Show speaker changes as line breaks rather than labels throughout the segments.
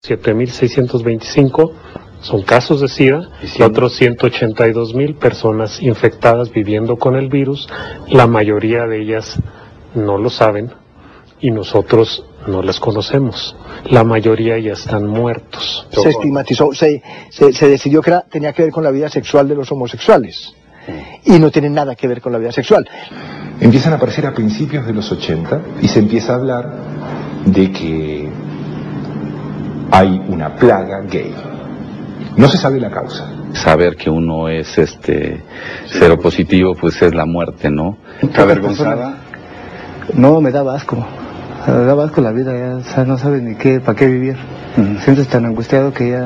7.625 son casos de SIDA y otros 182.000 personas infectadas viviendo con el virus. La mayoría de ellas no lo saben y nosotros no las conocemos. La mayoría ya están muertos.
Se estigmatizó, se decidió que tenía que ver con la vida sexual de los homosexuales y no tiene nada que ver con la vida sexual.
Empiezan a aparecer a principios de los 80 y se empieza a hablar de que hay una plaga gay. No se sabe la causa.
Saber que uno es seropositivo, pues es la muerte, ¿no?
¿Está avergonzada?
No, me daba asco. Me daba asco la vida, ya, o sea, no sabes ni qué, para qué vivir. Sientes tan angustiado que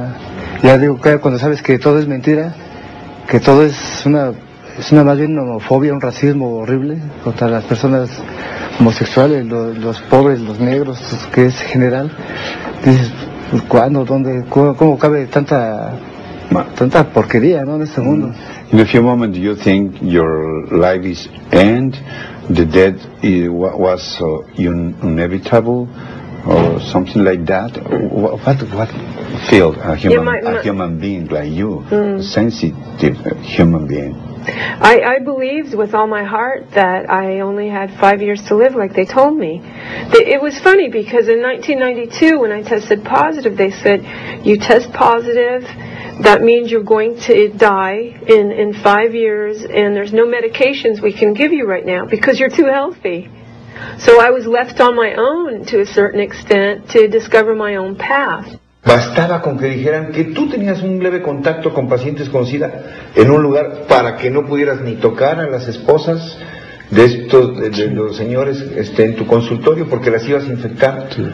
ya digo, cuando sabes que todo es mentira, que todo es una más bien homofobia, un racismo horrible contra las personas homosexuales, los pobres, los negros, que es general. Dices, ¿cuándo? ¿Dónde? ¿Cómo cabe tanta porquería, ¿no, en este mundo?
In a few moments, you think your life is end, the death was inevitable, or something like that. What feel a human being like you, a sensitive human being?
I believed with all my heart that I only had 5 years to live, like they told me. It was funny because in 1992 when I tested positive, they said, you test positive, that means you're going to die in 5 years and there's no medications we can give you right now because you're too healthy. So I was left on my own to a certain extent to discover my own path.
Bastaba con que dijeran que tú tenías un leve contacto con pacientes con SIDA en un lugar para que no pudieras ni tocar a las esposas de los señores en tu consultorio porque las ibas a infectar.
Sí.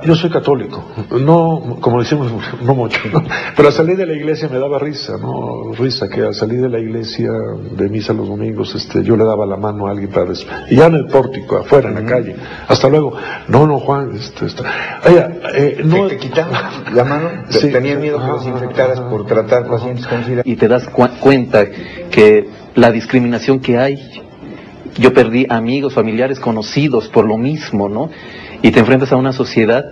Yo soy católico, no, como decimos, no mucho, ¿no? Pero al salir de la iglesia me daba risa, ¿no? Risa que al salir de la iglesia de misa los domingos, yo le daba la mano a alguien para y ya en el pórtico, afuera, en la calle. Hasta luego. No, Juan,
no. ¿Te quitaban la mano? Sí, ¿tenías miedo que los infectaras por tratar pacientes con SIDA?
Y te das cuenta que la discriminación que hay, yo perdí amigos, familiares, conocidos por lo mismo, ¿no? Y te enfrentas a una sociedad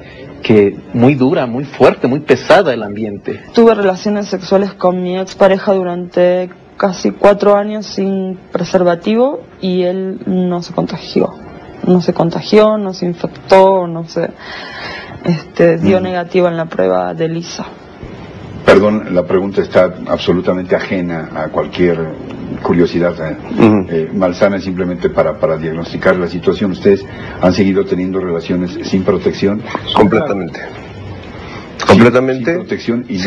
que muy dura, muy fuerte, muy pesada el ambiente.
Tuve relaciones sexuales con mi expareja durante casi 4 años sin preservativo y él no se contagió. No se infectó, dio negativo en la prueba de ELISA.
Perdón, la pregunta está absolutamente ajena a cualquier curiosidad malsana, simplemente para diagnosticar la situación. ¿Ustedes han seguido teniendo relaciones sin protección?
Completamente.
Sin protección y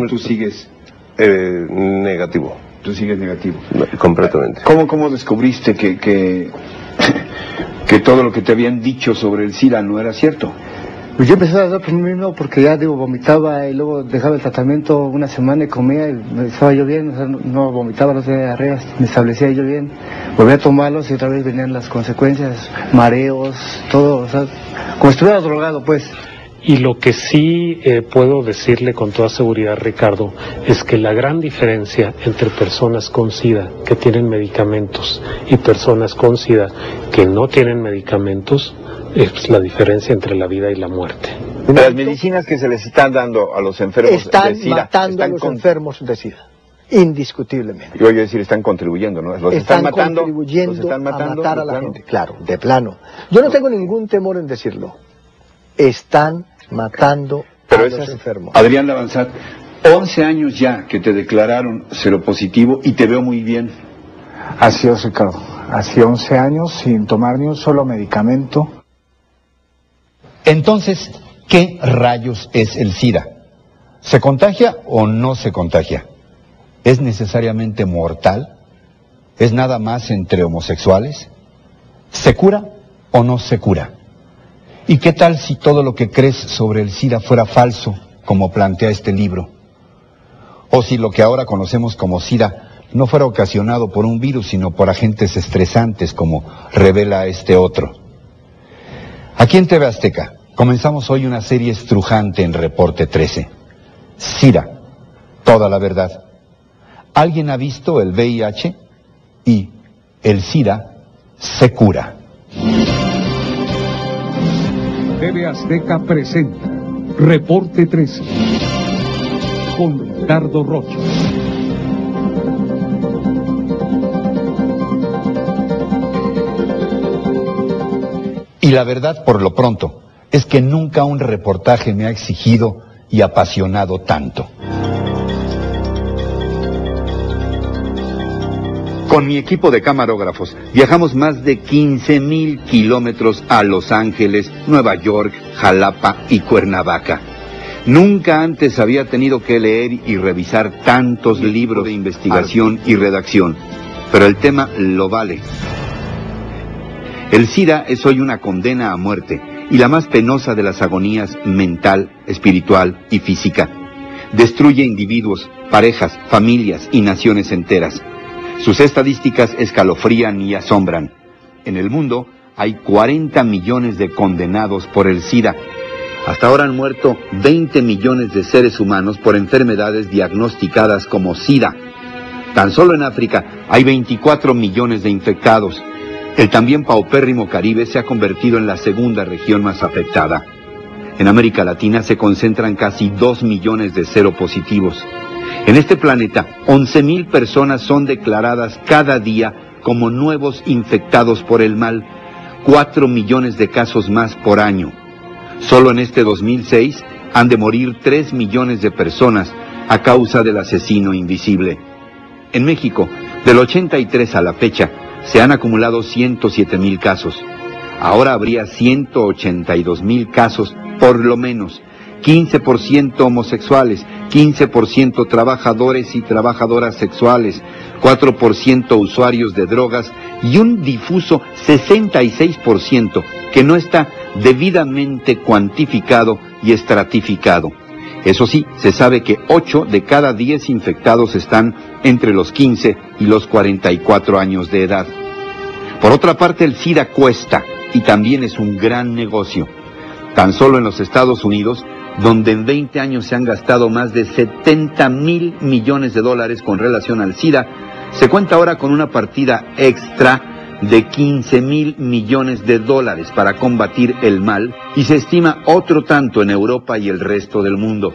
tú sigues
negativo.
Tú sigues negativo.
Completamente.
¿Cómo descubriste que todo lo que te habían dicho sobre el SIDA no era cierto?
Pues yo empecé a dar por mí mismo porque ya vomitaba y luego dejaba el tratamiento una semana y comía y me estaba yo bien, no vomitaba, no tenía diarreas, me establecía yo bien, volví a tomarlos y otra vez venían las consecuencias, mareos, todo, como si estuviera drogado pues.
Y lo que sí puedo decirle con toda seguridad, Ricardo, es que la gran diferencia entre personas con SIDA que tienen medicamentos y personas con SIDA que no tienen medicamentos es la diferencia entre la vida y la muerte.
Las medicinas que se les están dando a los enfermos de SIDA
matando a los enfermos de SIDA, indiscutiblemente.
Yo voy a decir, están contribuyendo, ¿no? Los están matando,
contribuyendo a matar a la gente. Claro, de plano. Yo no tengo ningún temor en decirlo. Están matando a los enfermos.
Adrián Lavanzat, 11 años ya que te declararon seropositivo y te veo muy bien.
Así es, Ricardo. Hace 11 años sin tomar ni un solo medicamento.
Entonces, ¿qué rayos es el SIDA? ¿Se contagia o no se contagia? ¿Es necesariamente mortal? ¿Es nada más entre homosexuales? ¿Se cura o no se cura? ¿Y qué tal si todo lo que crees sobre el SIDA fuera falso, como plantea este libro? ¿O si lo que ahora conocemos como SIDA no fuera ocasionado por un virus, sino por agentes estresantes, como revela este otro? Aquí en TV Azteca comenzamos hoy una serie estrujante en Reporte 13. SIDA, toda la verdad. ¿Alguien ha visto el VIH? Y el SIDA se cura.
TV Azteca presenta Reporte 13 con Ricardo Rocha.
Y la verdad, por lo pronto, es que nunca un reportaje me ha exigido y apasionado tanto. Con mi equipo de camarógrafos viajamos más de 15,000 kilómetros a Los Ángeles, Nueva York, Jalapa y Cuernavaca. Nunca antes había tenido que leer y revisar tantos libros de investigación y redacción, pero el tema lo vale. El SIDA es hoy una condena a muerte y la más penosa de las agonías mental, espiritual y física. Destruye individuos, parejas, familias y naciones enteras. Sus estadísticas escalofrían y asombran. En el mundo hay 40 millones de condenados por el SIDA. Hasta ahora han muerto 20 millones de seres humanos por enfermedades diagnosticadas como SIDA. Tan solo en África hay 24 millones de infectados. El también paupérrimo Caribe se ha convertido en la segunda región más afectada. En América Latina se concentran casi 2 millones de seropositivos. En este planeta, 11,000 personas son declaradas cada día como nuevos infectados por el mal, 4 millones de casos más por año. Solo en este 2006 han de morir 3 millones de personas a causa del asesino invisible. En México, del 83 a la fecha, se han acumulado 107,000 casos. Ahora habría 182,000 casos, por lo menos. 15% homosexuales, 15% trabajadores y trabajadoras sexuales, 4% usuarios de drogas y un difuso 66% que no está debidamente cuantificado y estratificado. Eso sí, se sabe que 8 de cada 10 infectados están entre los 15 y los 44 años de edad. Por otra parte, el SIDA cuesta y también es un gran negocio. Tan solo en los Estados Unidos, donde en 20 años se han gastado más de 70,000 millones de dólares con relación al SIDA, se cuenta ahora con una partida extra de 15,000 millones de dólares para combatir el mal y se estima otro tanto en Europa y el resto del mundo.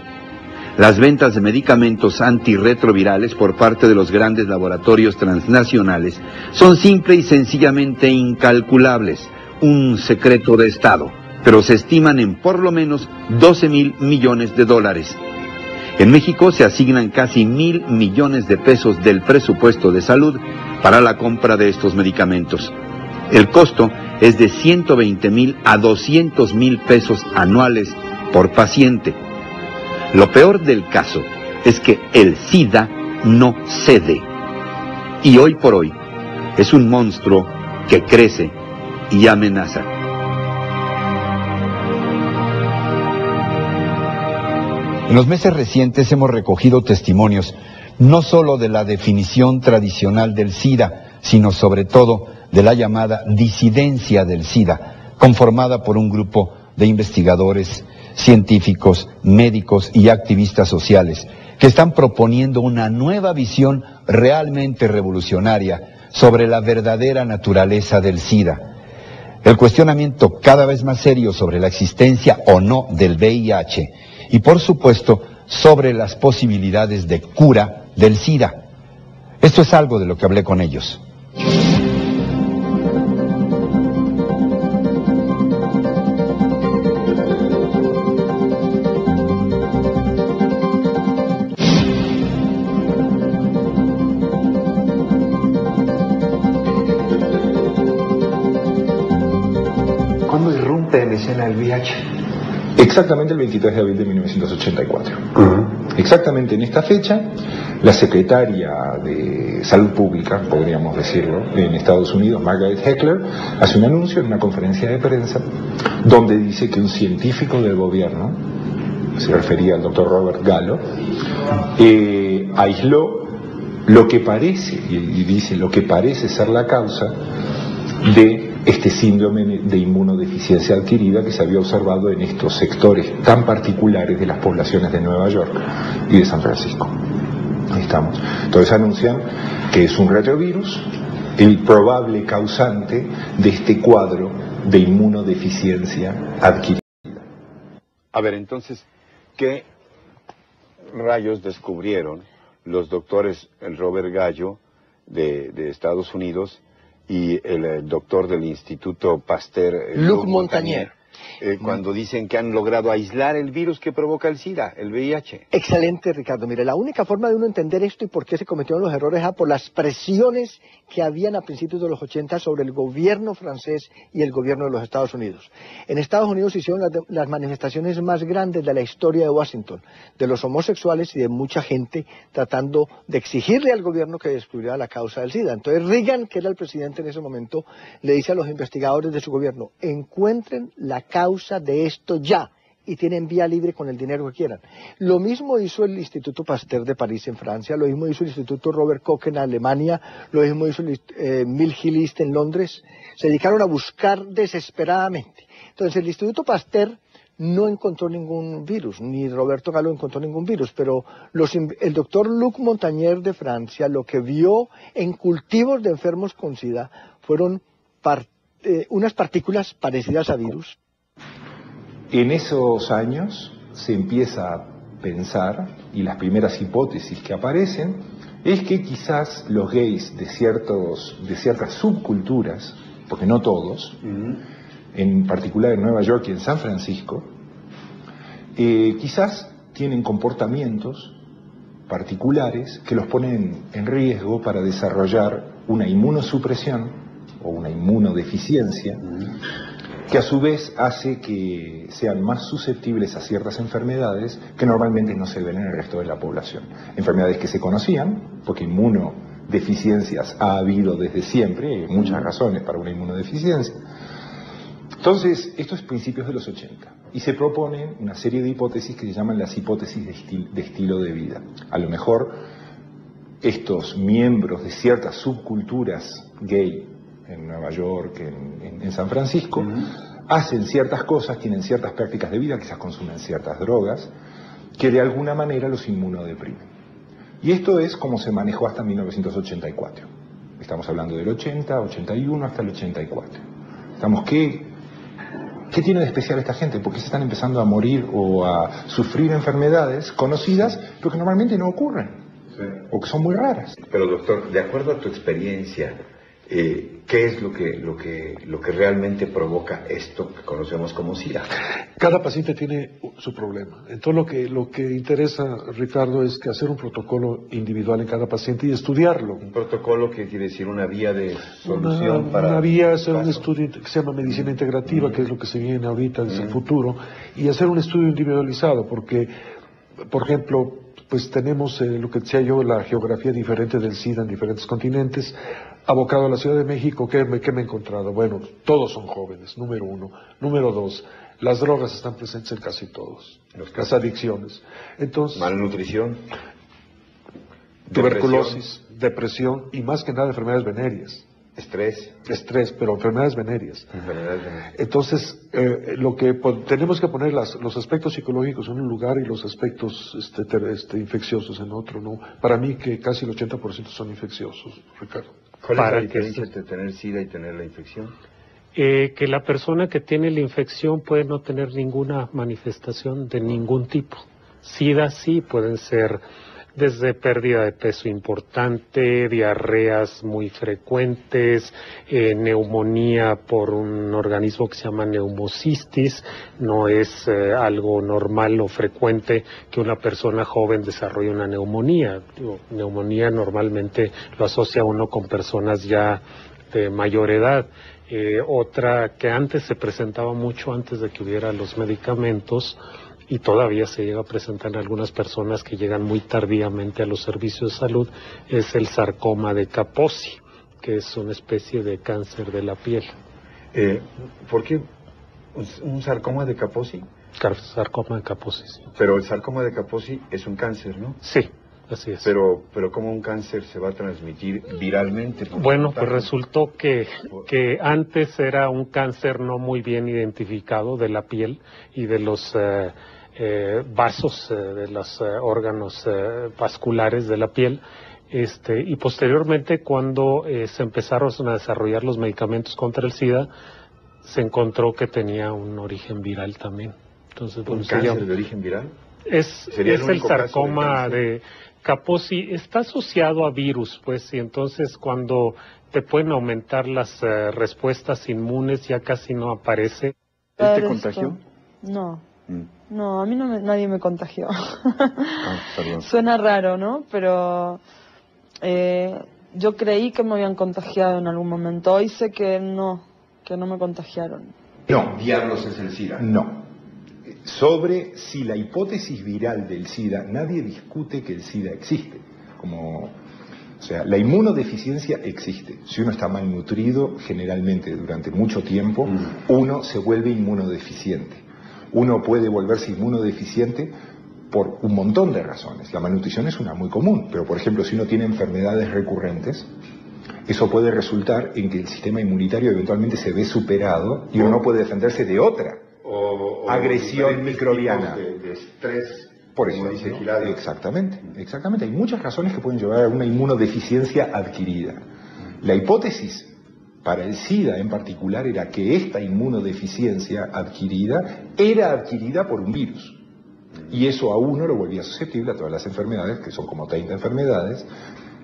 Las ventas de medicamentos antirretrovirales por parte de los grandes laboratorios transnacionales son simple y sencillamente incalculables, un secreto de Estado, pero se estiman en por lo menos 12,000 millones de dólares. En México se asignan casi 1,000 millones de pesos del presupuesto de salud para la compra de estos medicamentos. El costo es de 120,000 a 200,000 pesos anuales por paciente. Lo peor del caso es que el SIDA no cede. Y hoy por hoy es un monstruo que crece y amenaza. En los meses recientes hemos recogido testimonios no solo de la definición tradicional del SIDA, sino sobre todo de la llamada disidencia del SIDA, conformada por un grupo de investigadores, científicos, médicos y activistas sociales que están proponiendo una nueva visión realmente revolucionaria sobre la verdadera naturaleza del SIDA. El cuestionamiento cada vez más serio sobre la existencia o no del VIH y por supuesto sobre las posibilidades de cura del SIDA. Esto es algo de lo que hablé con ellos.
¿Cuándo irrumpe en escena el VIH?
Exactamente el 23 de abril de 1984. Exactamente en esta fecha, la secretaria de Salud Pública, podríamos decirlo, en Estados Unidos, Margaret Heckler, hace un anuncio en una conferencia de prensa donde dice que un científico del gobierno, se refería al doctor Robert Gallo, aisló lo que parece, y dice lo que parece ser la causa de este síndrome de inmunodeficiencia adquirida que se había observado en estos sectores tan particulares de las poblaciones de Nueva York y de San Francisco. Ahí estamos. Entonces anuncian que es un retrovirus, el probable causante de este cuadro de inmunodeficiencia adquirida.
A ver, entonces, ¿qué rayos descubrieron los doctores, el Robert Gallo de Estados Unidos y el doctor del Instituto Pasteur,
Luc Montagnier,
cuando dicen que han logrado aislar el virus que provoca el SIDA, el VIH?
Excelente, Ricardo. Mire, la única forma de uno entender esto y por qué se cometieron los errores era por las presiones que habían a principios de los 80 sobre el gobierno francés y el gobierno de los Estados Unidos. En Estados Unidos hicieron las manifestaciones más grandes de la historia de Washington, de los homosexuales y de mucha gente tratando de exigirle al gobierno que descubriera la causa del SIDA. Entonces Reagan, que era el presidente en ese momento, le dice a los investigadores de su gobierno: encuentren la causa de esto ya, y tienen vía libre con el dinero que quieran. Lo mismo hizo el Instituto Pasteur de París en Francia, lo mismo hizo el Instituto Robert Koch en Alemania, lo mismo hizo el Mill Hill East en Londres. Se dedicaron a buscar desesperadamente. Entonces el Instituto Pasteur no encontró ningún virus, ni Roberto Gallo encontró ningún virus, pero el doctor Luc Montagnier de Francia lo que vio en cultivos de enfermos con SIDA fueron unas partículas parecidas a virus.
En esos años se empieza a pensar, y las primeras hipótesis que aparecen, es que quizás los gays de ciertas subculturas, porque no todos, en particular en Nueva York y en San Francisco, quizás tienen comportamientos particulares que los ponen en riesgo para desarrollar una inmunosupresión o una inmunodeficiencia, que a su vez hace que sean más susceptibles a ciertas enfermedades que normalmente no se ven en el resto de la población. Enfermedades que se conocían, porque inmunodeficiencias ha habido desde siempre, y hay muchas razones para una inmunodeficiencia. Entonces, esto es principios de los 80, y se proponen una serie de hipótesis que se llaman las hipótesis de estilo de vida. A lo mejor estos miembros de ciertas subculturas gay en Nueva York, en San Francisco, hacen ciertas cosas, tienen ciertas prácticas de vida, quizás consumen ciertas drogas, que de alguna manera los inmunodeprimen. Y esto es como se manejó hasta 1984. Estamos hablando del 80, 81 hasta el 84. ¿Qué tiene de especial esta gente? ¿Por qué se están empezando a morir o a sufrir enfermedades conocidas, pero que normalmente no ocurren? Sí. O que son muy raras.
Pero doctor, de acuerdo a tu experiencia, ¿qué es lo que realmente provoca esto que conocemos como SIDA?
Cada paciente tiene su problema. Entonces lo que interesa, Ricardo, es que hacer un protocolo individual en cada paciente y estudiarlo.
Un protocolo que quiere decir una vía de solución para...
Una vía, hacer un estudio que se llama medicina integrativa, que es lo que se viene ahorita desde el futuro, y hacer un estudio individualizado, porque, por ejemplo, pues tenemos lo que decía yo, la geografía diferente del SIDA en diferentes continentes. Abocado a la Ciudad de México, ¿qué me he encontrado? Bueno, todos son jóvenes, número uno. Número dos, las drogas están presentes en casi todos. Las adicciones. Entonces,
malnutrición,
tuberculosis, depresión y más que nada enfermedades venéreas. Estrés, pero enfermedades venéreas. Entonces, lo que tenemos que poner los aspectos psicológicos en un lugar y los aspectos infecciosos en otro, ¿no? Para mí que casi el 80% son infecciosos, Ricardo.
¿Cuál es la diferencia entre tener SIDA y tener la infección?
Que la persona que tiene la infección puede no tener ninguna manifestación de ningún tipo. SIDA sí pueden ser desde pérdida de peso importante, diarreas muy frecuentes, neumonía por un organismo que se llama neumocistis. No es algo normal o frecuente que una persona joven desarrolle una neumonía. Neumonía normalmente lo asocia uno con personas ya de mayor edad. Otra que antes se presentaba mucho antes de que hubiera los medicamentos, y todavía se llega a presentar en algunas personas que llegan muy tardíamente a los servicios de salud, es el sarcoma de Kaposi, que es una especie de cáncer de la piel.
¿Por qué un sarcoma de Kaposi?
Sarcoma de Kaposi, sí.
Pero el sarcoma de Kaposi es un cáncer, ¿no?
Sí, así es.
Pero ¿cómo un cáncer se va a transmitir viralmente?
Bueno, pues resultó que antes era un cáncer no muy bien identificado de la piel y de los vasos, de los órganos vasculares de la piel, y posteriormente cuando se empezaron a desarrollar los medicamentos contra el SIDA, se encontró que tenía un origen viral también. Entonces,
¿Un cáncer de origen viral?
Es el sarcoma de Kaposi. Está asociado a virus, pues, y entonces cuando te pueden aumentar las respuestas inmunes ya casi no aparece.
¿Él te contagió?
No. No, a mí nadie me contagió. Suena raro, ¿no? Pero yo creí que me habían contagiado en algún momento. Hoy sé que no me contagiaron.
No.
¿Diablos es el SIDA?
No. Sobre si la hipótesis viral del SIDA, nadie discute que el SIDA existe. O sea, la inmunodeficiencia existe. Si uno está malnutrido, generalmente durante mucho tiempo, uno se vuelve inmunodeficiente. Uno puede volverse inmunodeficiente por un montón de razones. La malnutrición es una muy común, pero por ejemplo, si uno tiene enfermedades recurrentes, eso puede resultar en que el sistema inmunitario eventualmente se ve superado y uno no puede defenderse de otra agresión microbiana.
De estrés.
Por eso, exactamente. Hay muchas razones que pueden llevar a una inmunodeficiencia adquirida. La hipótesis para el SIDA en particular era que esta inmunodeficiencia adquirida era adquirida por un virus. Y eso a uno lo volvía susceptible a todas las enfermedades, que son como 30 enfermedades,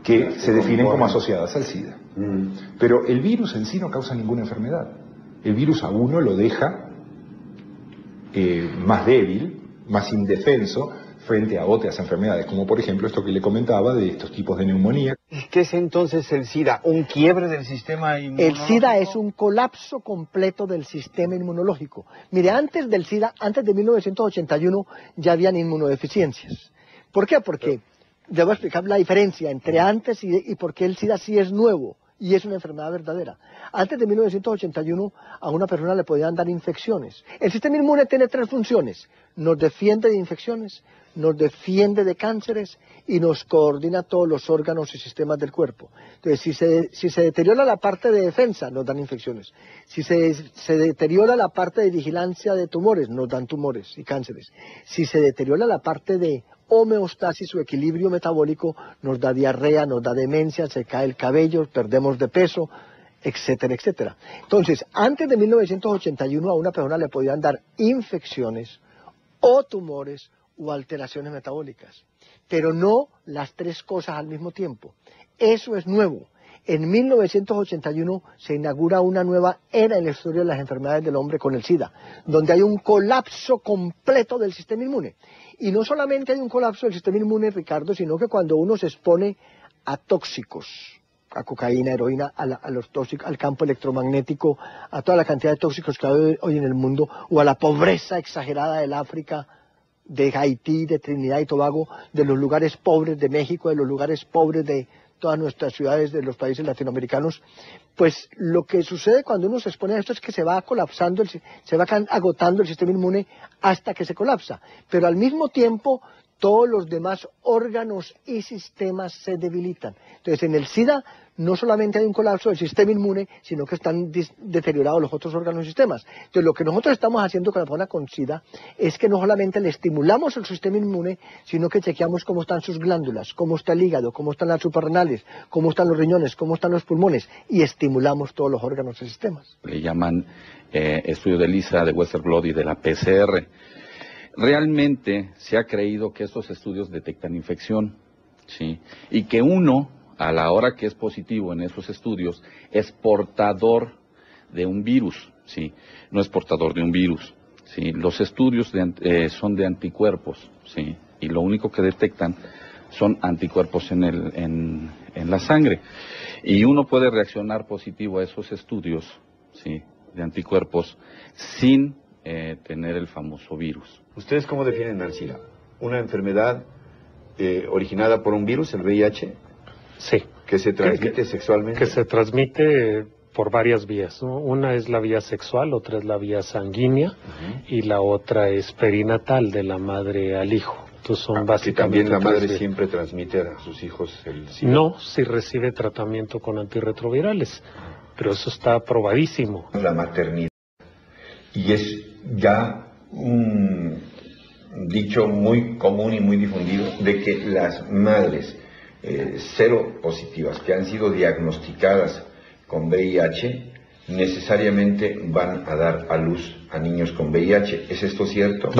que se definen como asociadas al SIDA. Pero el virus en sí no causa ninguna enfermedad. El virus a uno lo deja más débil, más indefenso frente a otras enfermedades, como por ejemplo esto que le comentaba de estos tipos de neumonía.
¿Qué es entonces el SIDA? ¿Un quiebre del sistema inmunológico?
El SIDA es un colapso completo del sistema inmunológico. Mire, antes del SIDA, antes de 1981, ya habían inmunodeficiencias. ¿Por qué? Porque, debo explicar la diferencia entre antes y por qué el SIDA sí es nuevo y es una enfermedad verdadera. Antes de 1981 a una persona le podían dar infecciones. El sistema inmune tiene tres funciones: nos defiende de infecciones, nos defiende de cánceres y nos coordina todos los órganos y sistemas del cuerpo. Entonces, si se deteriora la parte de defensa, nos dan infecciones. Si se deteriora la parte de vigilancia de tumores, nos dan tumores y cánceres. Si se deteriora la parte de homeostasis o equilibrio metabólico, nos da diarrea, nos da demencia, se cae el cabello, perdemos de peso, etcétera, etcétera. Entonces, antes de 1981 a una persona le podían dar infecciones o tumores o alteraciones metabólicas, pero no las tres cosas al mismo tiempo. Eso es nuevo. En 1981 se inaugura una nueva era en la historia de las enfermedades del hombre con el SIDA, donde hay un colapso completo del sistema inmune. Y no solamente hay un colapso del sistema inmune, Ricardo, sino que cuando uno se expone a tóxicos, a cocaína, heroína, a los tóxicos, al campo electromagnético, a toda la cantidad de tóxicos que hay hoy en el mundo, o a la pobreza exagerada del África, de Haití, de Trinidad y Tobago, de los lugares pobres de México, de los lugares pobres de todas nuestras ciudades de los países latinoamericanos, pues lo que sucede cuando uno se expone a esto es que se va colapsando, se va agotando el sistema inmune hasta que se colapsa, pero al mismo tiempo todos los demás órganos y sistemas se debilitan. Entonces, en el SIDA no solamente hay un colapso del sistema inmune, sino que están deteriorados los otros órganos y sistemas. Entonces, lo que nosotros estamos haciendo con la persona con SIDA es que no solamente le estimulamos el sistema inmune, sino que chequeamos cómo están sus glándulas, cómo está el hígado, cómo están las suprarrenales, cómo están los riñones, cómo están los pulmones, y estimulamos todos los órganos y sistemas.
Le llaman estudio de ELISA, de Western Blot y de la PCR. Realmente se ha creído que estos estudios detectan infección, ¿sí? Y que uno, a la hora que es positivo en esos estudios, es portador de un virus, ¿sí? No es portador de un virus, ¿sí? Los estudios son de anticuerpos, ¿sí? Y lo único que detectan son anticuerpos en la sangre. Y uno puede reaccionar positivo a esos estudios, ¿sí? De anticuerpos sin tener el famoso virus.
¿Ustedes cómo definen al SIDA? ¿Una enfermedad originada por un virus, el VIH?
Sí.
¿Que se transmite sexualmente?
Que se transmite por varias vías, ¿no? Una es la vía sexual, otra es la vía sanguínea, y la otra es perinatal, de la madre al hijo. Entonces son básicamente...
¿También la madre siempre transmite a sus hijos el SIDA?
No, si recibe tratamiento con antirretrovirales, pero eso está probadísimo.
La maternidad. Y es ya un dicho muy común y muy difundido de que las madres seropositivas que han sido diagnosticadas con VIH necesariamente van a dar a luz a niños con VIH. ¿Es esto cierto?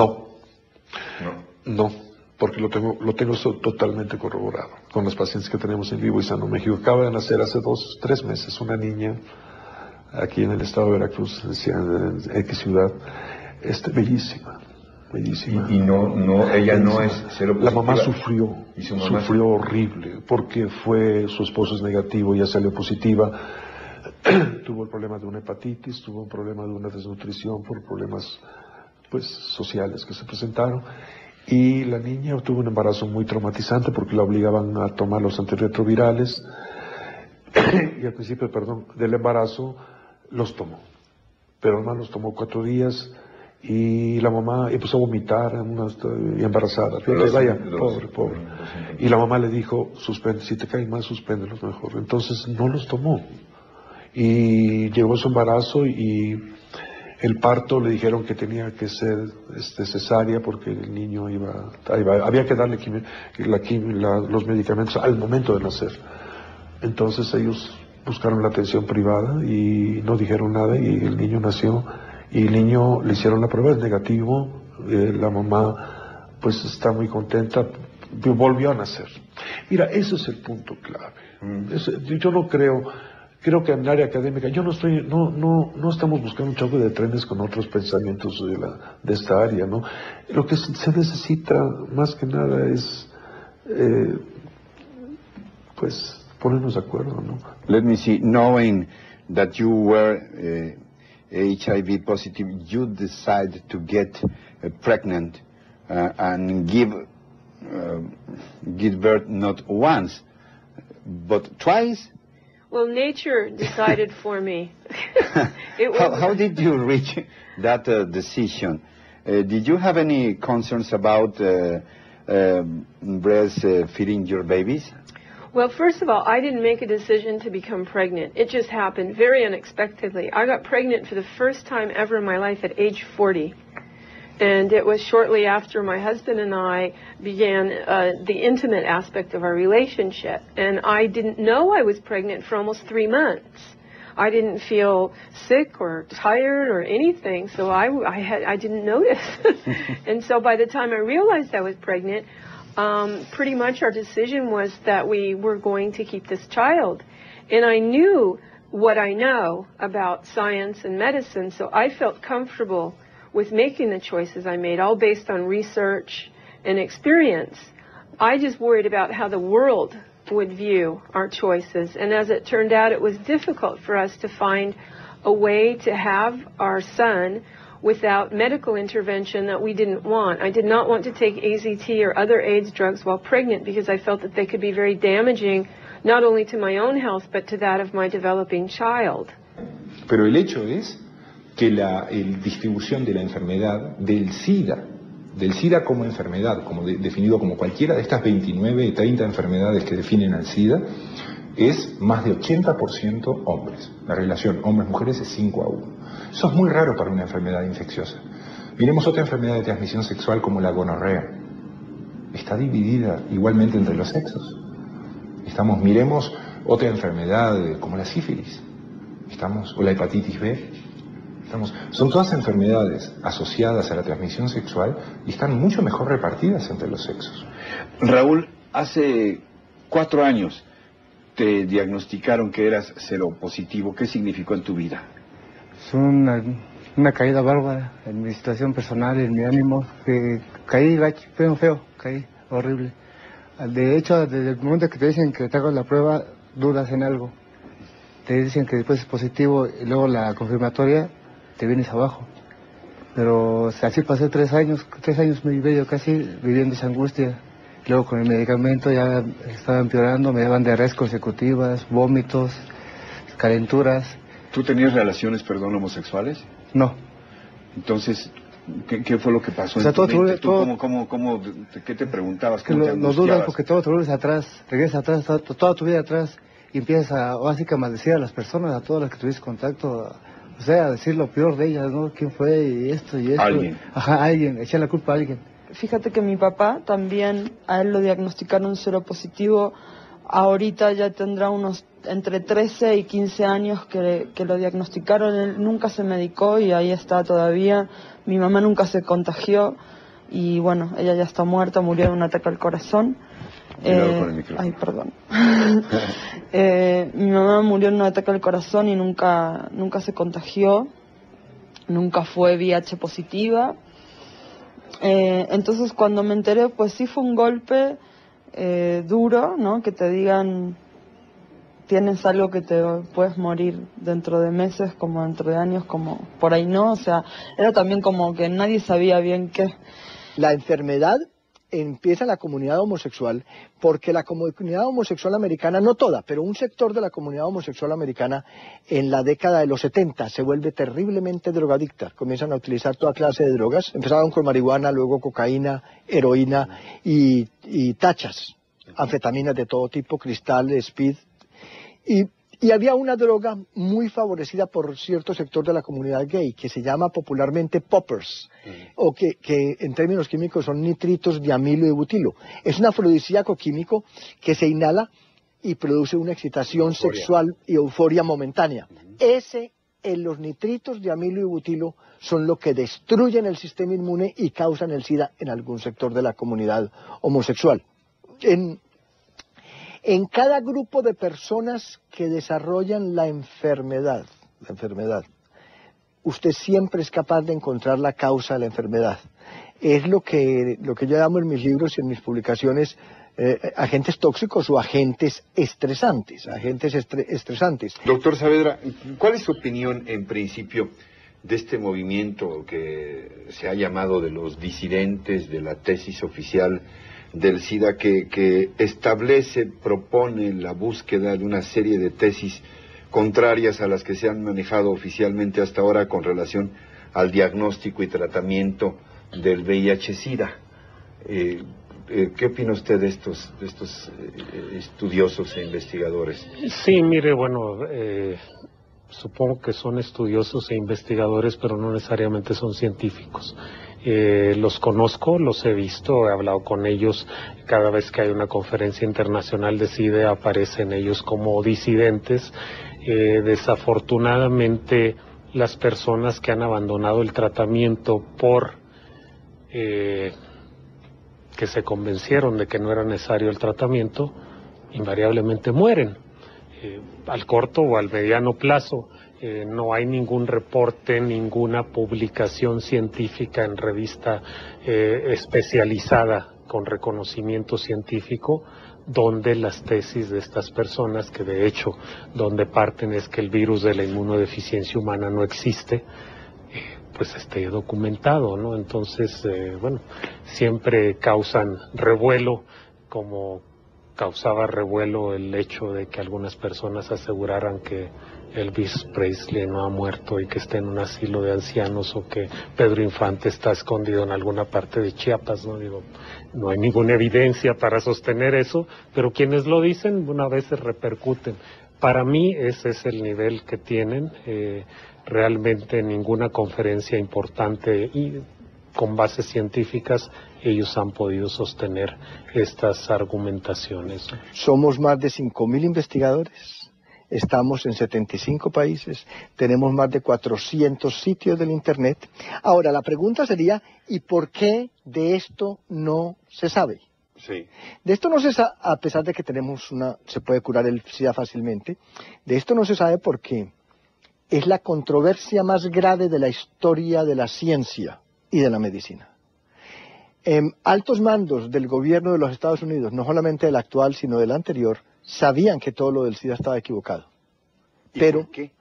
No, porque lo tengo totalmente corroborado con los pacientes que tenemos en Vivo y Sano México. Acaba de nacer hace 3 meses una niña aquí en el estado de Veracruz, en X ciudad, bellísima.
Y ella no es seropositiva.
La mamá sufrió horrible, porque su esposo es negativo, ella salió positiva, tuvo el problema de una hepatitis, tuvo un problema de una desnutrición por problemas sociales que se presentaron, y la niña tuvo un embarazo muy traumatizante porque la obligaban a tomar los antirretrovirales, y al principio, del embarazo los tomó, pero además los tomó 4 días, y la mamá empezó a vomitar y embarazada. Pobre. Y la mamá le dijo, suspende, si te caen mal, suspéndelos mejor. Entonces no los tomó. Y llegó su embarazo y el parto le dijeron que tenía que ser cesárea porque el niño había que darle los medicamentos al momento de nacer. Entonces ellos buscaron la atención privada y no dijeron nada, y el niño nació. Y el niño le hicieron la prueba, es negativo, la mamá está muy contenta, volvió a nacer. Mira, ese es el punto clave. Yo no creo que en el área académica, no estamos buscando un choque de trenes con otros pensamientos de esta área, ¿no? Lo que se necesita más que nada es, ponernos de acuerdo, ¿no?
Let me see, knowing that you were HIV positive, you decided to get pregnant and give birth not once, but twice.
Well, nature decided for me.
How did you reach that decision? Did you have any concerns about breastfeeding your babies?
Well, first of all, I didn't make a decision to become pregnant. It just happened very unexpectedly. I got pregnant for the first time ever in my life at age 40. And it was shortly after my husband and I began the intimate aspect of our relationship. And I didn't know I was pregnant for almost 3 months. I didn't feel sick or tired or anything, so I didn't notice. And so by the time I realized I was pregnant, pretty much our decision was that we were going to keep this child. And I knew what I know about science and medicine, so I felt comfortable with making the choices I made, all based on research and experience. I just worried about how the world would view our choices. And as it turned out, it was difficult for us to find a way to have our son without medical intervention that we didn't want. I did not want to take AZT or other AIDS drugs while pregnant because I felt that they could be very damaging, not only to my own health, but to that of my developing child.
Pero el hecho es que la distribución de la enfermedad del SIDA como enfermedad, definido como cualquiera de estas 29, 30 enfermedades que definen al SIDA, es más de 80% hombres. La relación hombres-mujeres es 5-1. Eso es muy raro para una enfermedad infecciosa. Miremos otra enfermedad de transmisión sexual como la gonorrea. Está dividida igualmente entre los sexos. Miremos otra enfermedad como la sífilis. O la hepatitis B. Son todas enfermedades asociadas a la transmisión sexual y están mucho mejor repartidas entre los sexos.
Raúl, hace 4 años te diagnosticaron que eras seropositivo. ¿Qué significó en tu vida?
Es una caída bárbara en mi situación personal, en mi ánimo, que caí feo, caí horrible. De hecho, desde el momento que te dicen que te hagas la prueba, dudas en algo. Te dicen que después es positivo y luego la confirmatoria, te vienes abajo. Pero así pasé 3 años muy bello casi, viviendo esa angustia. Luego con el medicamento ya estaba empeorando, me daban diarreas consecutivas, vómitos, calenturas.
¿Tú tenías relaciones, homosexuales?
No.
Entonces, ¿qué fue lo que pasó?
O sea,
¿Qué te preguntabas?
Que lo dudas porque todo te vuelves atrás, regresas atrás, toda tu vida atrás, y empiezas a maldecir a las personas, a todas las que tuviste contacto, o sea, a decir lo peor de ellas, ¿no? ¿Quién fue? Y esto.
Alguien.
Ajá, alguien, echar la culpa a alguien.
Fíjate que mi papá también, a él lo diagnosticaron seropositivo ahorita ya tendrá unos entre 13 y 15 años que lo diagnosticaron. Él nunca se medicó y ahí está todavía. Mi mamá nunca se contagió y bueno, ella ya está muerta, murió de un ataque al corazón. Ay, perdón. Mi mamá murió en un ataque al corazón y nunca se contagió, nunca fue VIH positiva. Entonces cuando me enteré, pues sí fue un golpe duro, ¿no? Que te digan, tienes algo que te puedes morir dentro de meses, como dentro de años, como por ahí no. O sea, era también como que nadie sabía bien qué.
La enfermedad empieza en la comunidad homosexual, porque la comunidad homosexual americana, no toda, pero un sector de la comunidad homosexual americana en la década de los 70 se vuelve terriblemente drogadicta. Comienzan a utilizar toda clase de drogas. Empezaron con marihuana, luego cocaína, heroína y tachas, anfetaminas de todo tipo, cristal, speed. Y había una droga muy favorecida por cierto sector de la comunidad gay que se llama popularmente poppers, o que en términos químicos son nitritos de amilo y butilo. Es un afrodisíaco químico que se inhala y produce una excitación sexual y euforia momentánea. Los nitritos de amilo y butilo son lo que destruyen el sistema inmune y causan el SIDA en algún sector de la comunidad homosexual. En cada grupo de personas que desarrollan la enfermedad, usted siempre es capaz de encontrar la causa de la enfermedad. Es lo que yo llamo en mis libros y en mis publicaciones agentes tóxicos o agentes estresantes,
Doctor Saavedra, ¿cuál es su opinión en principio de este movimiento que se ha llamado de los disidentes de la tesis oficial del SIDA, que propone la búsqueda de una serie de tesis contrarias a las que se han manejado oficialmente hasta ahora con relación al diagnóstico y tratamiento del VIH-Sida? ¿Qué opina usted de estos estudiosos e investigadores?
Sí, mire, bueno, supongo que son estudiosos e investigadores, pero no necesariamente son científicos. Los conozco, los he visto, he hablado con ellos. Cada vez que hay una conferencia internacional de SIDA aparecen ellos como disidentes. Desafortunadamente, las personas que han abandonado el tratamiento por que se convencieron de que no era necesario el tratamiento, invariablemente mueren. Al corto o al mediano plazo. No hay ningún reporte, ninguna publicación científica en revista especializada con reconocimiento científico donde las tesis de estas personas, que de hecho donde parten es que el virus de la inmunodeficiencia humana no existe, pues esté documentado, ¿no? Entonces, bueno, siempre causan revuelo, como causaba revuelo el hecho de que algunas personas aseguraran que Elvis Presley no ha muerto y que está en un asilo de ancianos, o que Pedro Infante está escondido en alguna parte de Chiapas, ¿no? Digo, no hay ninguna evidencia para sostener eso, pero quienes lo dicen una vez se repercuten. Para mí ese es el nivel que tienen. Realmente ninguna conferencia importante y con bases científicas ellos han podido sostener estas argumentaciones.
Somos más de 5.000 investigadores. Estamos en 75 países, tenemos más de 400 sitios del Internet. Ahora, la pregunta sería, ¿y por qué de esto no se sabe?
Sí.
De esto no se sabe, a pesar de que se puede curar el SIDA fácilmente, de esto no se sabe porque es la controversia más grave de la historia de la ciencia y de la medicina. Altos mandos del gobierno de los Estados Unidos, no solamente del actual, sino del anterior, sabían que todo lo del SIDA estaba equivocado. Pero,
¿por qué?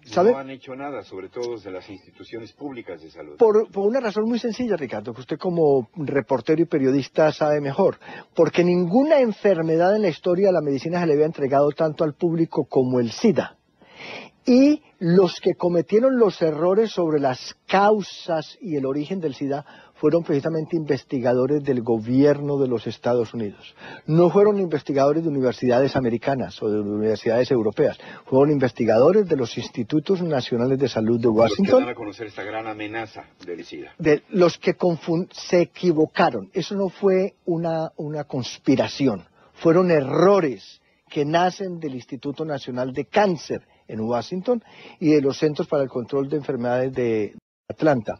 ¿sabe?
No han hecho nada, sobre todo desde las instituciones públicas de salud.
Por una razón muy sencilla, Ricardo, que usted como reportero y periodista sabe mejor. Porque ninguna enfermedad en la historia de la medicina se le había entregado tanto al público como el SIDA. Y los que cometieron los errores sobre las causas y el origen del SIDA fueron precisamente investigadores del gobierno de los Estados Unidos. No fueron investigadores de universidades americanas o de universidades europeas, fueron investigadores de los Institutos Nacionales de Salud de Washington.
Los que dan a conocer esta gran amenaza del SIDA.
De los que se equivocaron. Eso no fue una conspiración, fueron errores que nacen del Instituto Nacional de Cáncer en Washington y de los Centros para el Control de Enfermedades de Atlanta.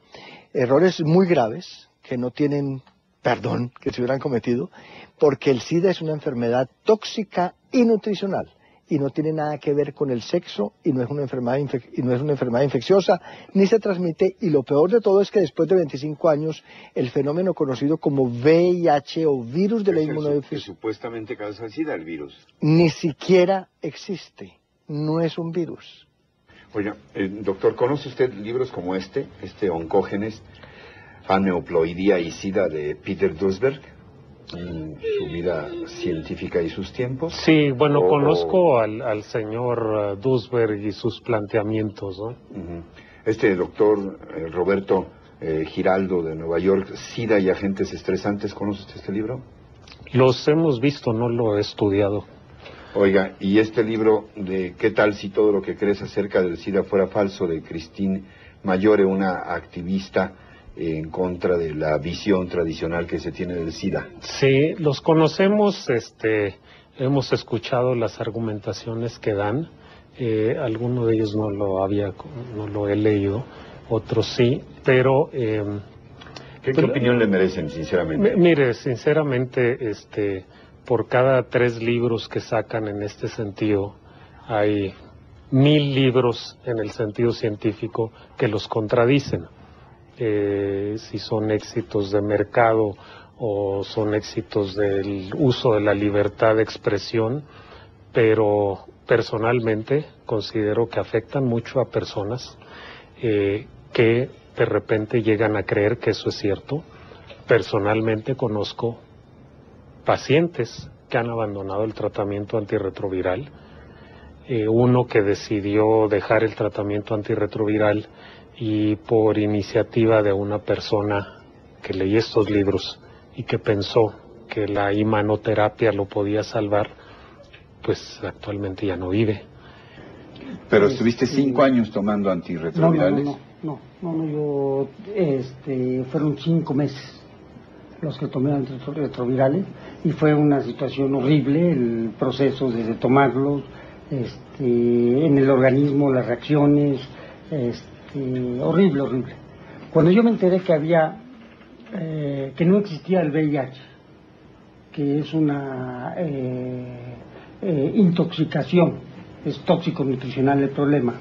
Errores muy graves que no tienen perdón que se hubieran cometido, porque el SIDA es una enfermedad tóxica y nutricional y no tiene nada que ver con el sexo y no es una enfermedad infecciosa ni se transmite, y lo peor de todo es que después de 25 años el fenómeno conocido como VIH o virus de la inmunodeficiencia
que supuestamente causa SIDA, el virus,
ni siquiera existe, no es un virus.
Oiga, doctor, ¿conoce usted libros como este Oncógenes, Aneuploidía y SIDA de Peter Duesberg? Su vida científica y sus tiempos.
Sí, bueno, conozco al señor Duesberg y sus planteamientos, ¿no?
Doctor Roberto Giraldo de Nueva York, SIDA y agentes estresantes, ¿conoce usted este libro?
Los hemos visto, no lo he estudiado.
Oiga, y este libro de ¿Qué tal si todo lo que crees acerca del SIDA fuera falso?, de Christine Mayore, una activista en contra de la visión tradicional que se tiene del SIDA.
Sí, los conocemos, hemos escuchado las argumentaciones que dan, alguno de ellos no lo he leído, otros sí, pero...
¿Qué opinión le merecen, sinceramente?
Mire, sinceramente, por cada 3 libros que sacan en este sentido, hay 1000 libros en el sentido científico que los contradicen. Si son éxitos de mercado o son éxitos del uso de la libertad de expresión, pero personalmente considero que afectan mucho a personas que de repente llegan a creer que eso es cierto. Personalmente conozco pacientes que han abandonado el tratamiento antirretroviral, uno que decidió dejar el tratamiento antirretroviral y por iniciativa de una persona que leí estos libros y que pensó que la imanoterapia lo podía salvar, pues actualmente ya no vive.
¿Pero estuviste 5 años tomando antirretrovirales?
No, yo, fueron 5 meses los que tomé antirretrovirales y fue una situación horrible el proceso de tomarlos, en el organismo, las reacciones, horrible. Cuando yo me enteré que había, que no existía el VIH, que es una intoxicación, es tóxico nutricional el problema.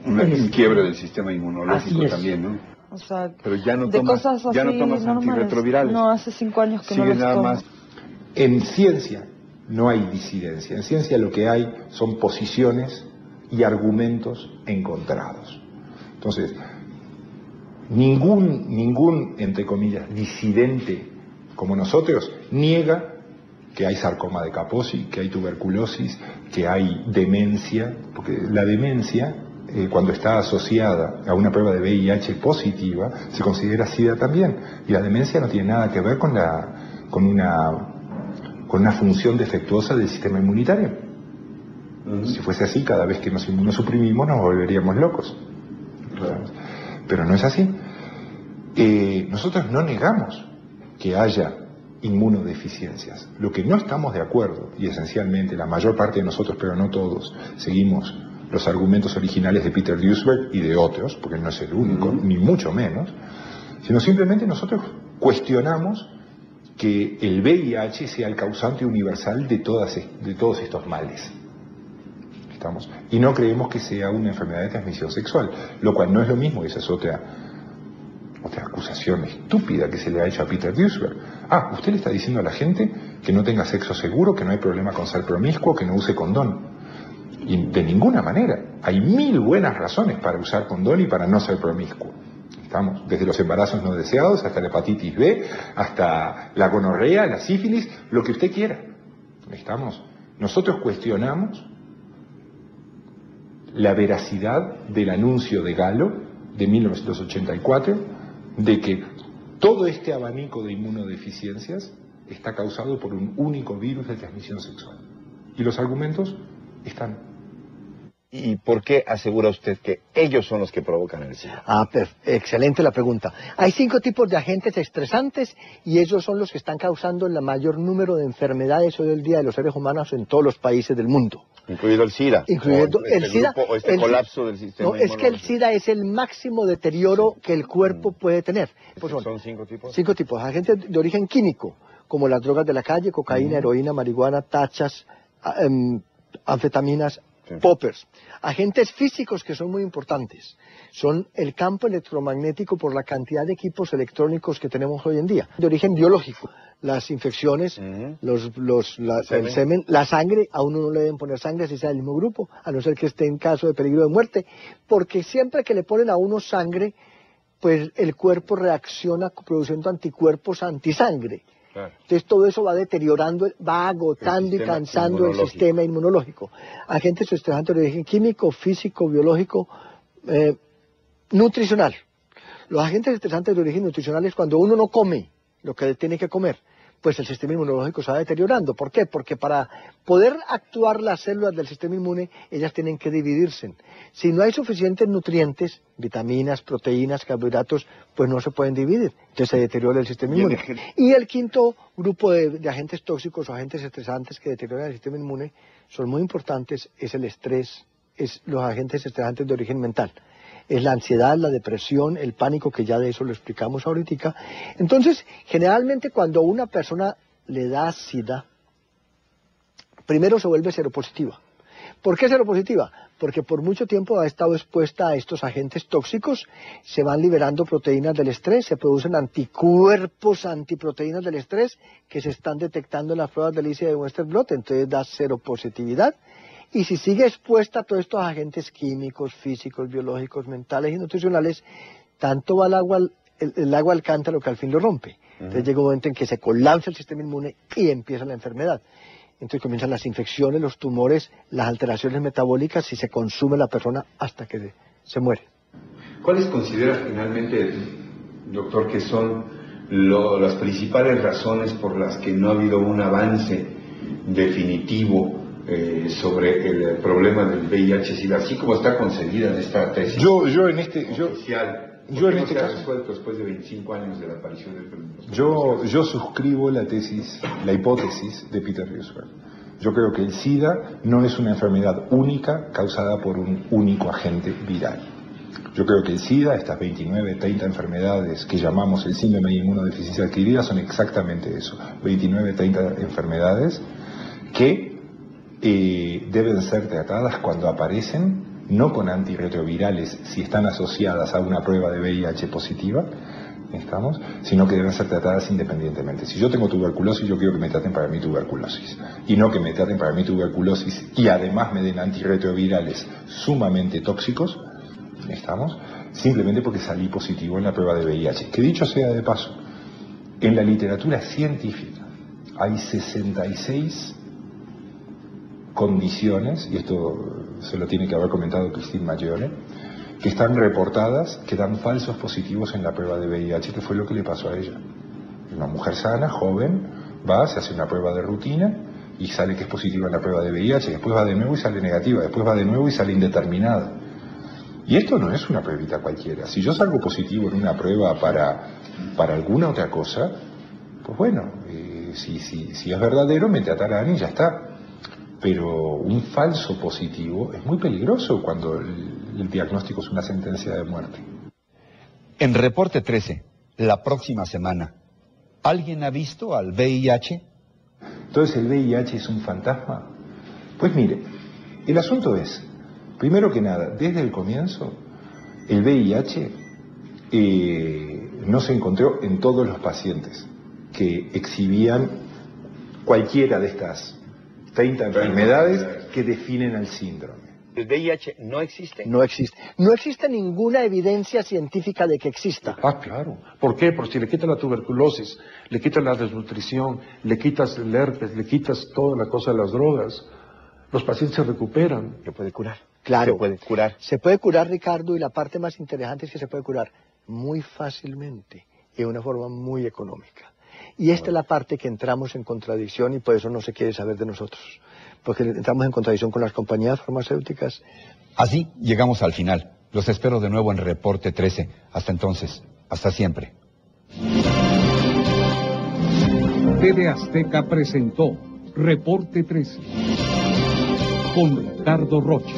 Un quiebre del sistema inmunológico también, ¿no?
O sea,
pero ya no
de
tomas,
cosas así
ya no tomas
normales.
antirretrovirales.
No, hace 5 años que no los
nada
tomo.
Más. En ciencia no hay disidencia. En ciencia lo que hay son posiciones y argumentos encontrados. Entonces, ningún, entre comillas, disidente como nosotros niega que hay sarcoma de Kaposi, que hay tuberculosis, que hay demencia, porque la demencia, cuando está asociada a una prueba de VIH positiva, se considera SIDA también. Y la demencia no tiene nada que ver con una función defectuosa del sistema inmunitario. Si fuese así, cada vez que nos inmunosuprimimos nos volveríamos locos. Pero no es así. Nosotros no negamos que haya inmunodeficiencias. Lo que no estamos de acuerdo, y esencialmente la mayor parte de nosotros, pero no todos, seguimos los argumentos originales de Peter Duesberg y de otros, porque no es el único, ni mucho menos, sino simplemente nosotros cuestionamos que el VIH sea el causante universal de todos estos males. Y no creemos que sea una enfermedad de transmisión sexual, lo cual no es lo mismo, esa es otra acusación estúpida que se le ha hecho a Peter Duesberg. Usted le está diciendo a la gente que no tenga sexo seguro, que no hay problema con ser promiscuo, que no use condón. Y de ninguna manera. Hay 1000 buenas razones para usar condón y para no ser promiscuo. Desde los embarazos no deseados hasta la hepatitis B, hasta la gonorrea, la sífilis, lo que usted quiera. Nosotros cuestionamos la veracidad del anuncio de Gallo de 1984 de que todo este abanico de inmunodeficiencias está causado por un único virus de transmisión sexual. Y los argumentos están.
¿Y por qué asegura usted que ellos son los que provocan el SIDA?
Excelente la pregunta. Hay 5 tipos de agentes estresantes y ellos son los que están causando el mayor número de enfermedades hoy en día de los seres humanos en todos los países del mundo.
Incluido el SIDA.
Incluyendo el SIDA.
Colapso del sistema
inmunológico. Es que el SIDA es el máximo deterioro que el cuerpo puede tener. Pues
¿Son 5 tipos?
5 tipos. Agentes de origen químico, como las drogas de la calle, cocaína, heroína, marihuana, tachas, anfetaminas, poppers. Agentes físicos que son muy importantes. Son el campo electromagnético por la cantidad de equipos electrónicos que tenemos hoy en día. De origen biológico. Las infecciones, el semen, la sangre, a uno no le deben poner sangre si sea del mismo grupo, a no ser que esté en caso de peligro de muerte, porque siempre que le ponen a uno sangre, pues el cuerpo reacciona produciendo anticuerpos antisangre. Claro. Entonces todo eso va deteriorando, va agotando y cansando el sistema inmunológico. Agentes estresantes de origen químico, físico, biológico, nutricional. Los agentes estresantes de origen nutricional es cuando uno no come lo que tiene que comer, pues el sistema inmunológico se va deteriorando. ¿Por qué? Porque para poder actuar las células del sistema inmune, ellas tienen que dividirse. Si no hay suficientes nutrientes, vitaminas, proteínas, carbohidratos, pues no se pueden dividir. Entonces se deteriora el sistema inmune. Y el quinto grupo de agentes tóxicos o agentes estresantes que deterioran el sistema inmune son muy importantes, es el estrés, es los agentes estresantes de origen mental. Es la ansiedad, la depresión, el pánico, que ya de eso lo explicamos ahorita. Entonces, generalmente cuando una persona le da SIDA, primero se vuelve seropositiva. ¿Por qué seropositiva? Porque por mucho tiempo ha estado expuesta a estos agentes tóxicos, se van liberando proteínas del estrés, se producen anticuerpos antiproteínas del estrés que se están detectando en las pruebas de ELISA y de Western blot, entonces da seropositividad. Y si sigue expuesta a todos estos agentes químicos, físicos, biológicos, mentales y nutricionales, tanto va el agua al cántaro que al fin lo rompe. Entonces llega un momento en que se colapsa el sistema inmune y empieza la enfermedad. Entonces comienzan las infecciones, los tumores, las alteraciones metabólicas y se consume la persona hasta que se muere.
¿Cuáles considera finalmente, doctor, que son las principales razones por las que no ha habido un avance definitivo sobre el problema del VIH-Sida, así como está concebida en esta tesis oficial? Yo en este caso, resuelto después de 25 años de la aparición del yo suscribo la hipótesis de Peter Roosevelt. Yo creo que el SIDA no es una enfermedad única causada por un único agente viral. Yo creo que el SIDA, estas 29, 30 enfermedades que llamamos el síndrome de inmunodeficiencia adquirida, son exactamente eso, 29, 30 enfermedades que deben ser tratadas cuando aparecen, no con antirretrovirales si están asociadas a una prueba de VIH positiva, sino que deben ser tratadas independientemente. Si yo tengo tuberculosis, yo quiero que me traten para mi tuberculosis, y no que me traten para mi tuberculosis y además me den antirretrovirales sumamente tóxicos, simplemente porque salí positivo en la prueba de VIH. Que dicho sea de paso, en la literatura científica hay 66 condiciones, y esto se lo tiene que haber comentado Christine Maggiore, que están reportadas que dan falsos positivos en la prueba de VIH, que fue lo que le pasó a ella. Una mujer sana, joven, va, se hace una prueba de rutina y sale que es positiva en la prueba de VIH, después va de nuevo y sale negativa, después va de nuevo y sale indeterminada. Y esto no es una pruebita cualquiera. Si yo salgo positivo en una prueba para alguna otra cosa, pues bueno, si es verdadero me tratarán y ya está. Pero un falso positivo es muy peligroso cuando el diagnóstico es una sentencia de muerte.
En Reporte 13, la próxima semana, ¿alguien ha visto al VIH?
Entonces, ¿el VIH es un fantasma? Pues mire, el asunto es, primero que nada, desde el comienzo, el VIH no se encontró en todos los pacientes que exhibían cualquiera de estas 30 enfermedades que definen al síndrome.
¿El VIH no existe?
No existe. No existe ninguna evidencia científica de que exista.
Ah, claro. ¿Por qué? Porque si le quitas la tuberculosis, le quitas la desnutrición, le quitas el herpes, le quitas toda la cosa de las drogas, los pacientes se recuperan.
Se puede curar. Claro.
Se puede curar.
Se puede curar, Ricardo, y la parte más interesante es que se puede curar muy fácilmente y de una forma muy económica. Y esta es la parte que entramos en contradicción y por eso no se quiere saber de nosotros. Porque entramos en contradicción con las compañías farmacéuticas.
Así llegamos al final. Los espero de nuevo en Reporte 13. Hasta entonces, hasta siempre.
TV Azteca presentó Reporte 13 con Ricardo Rocha.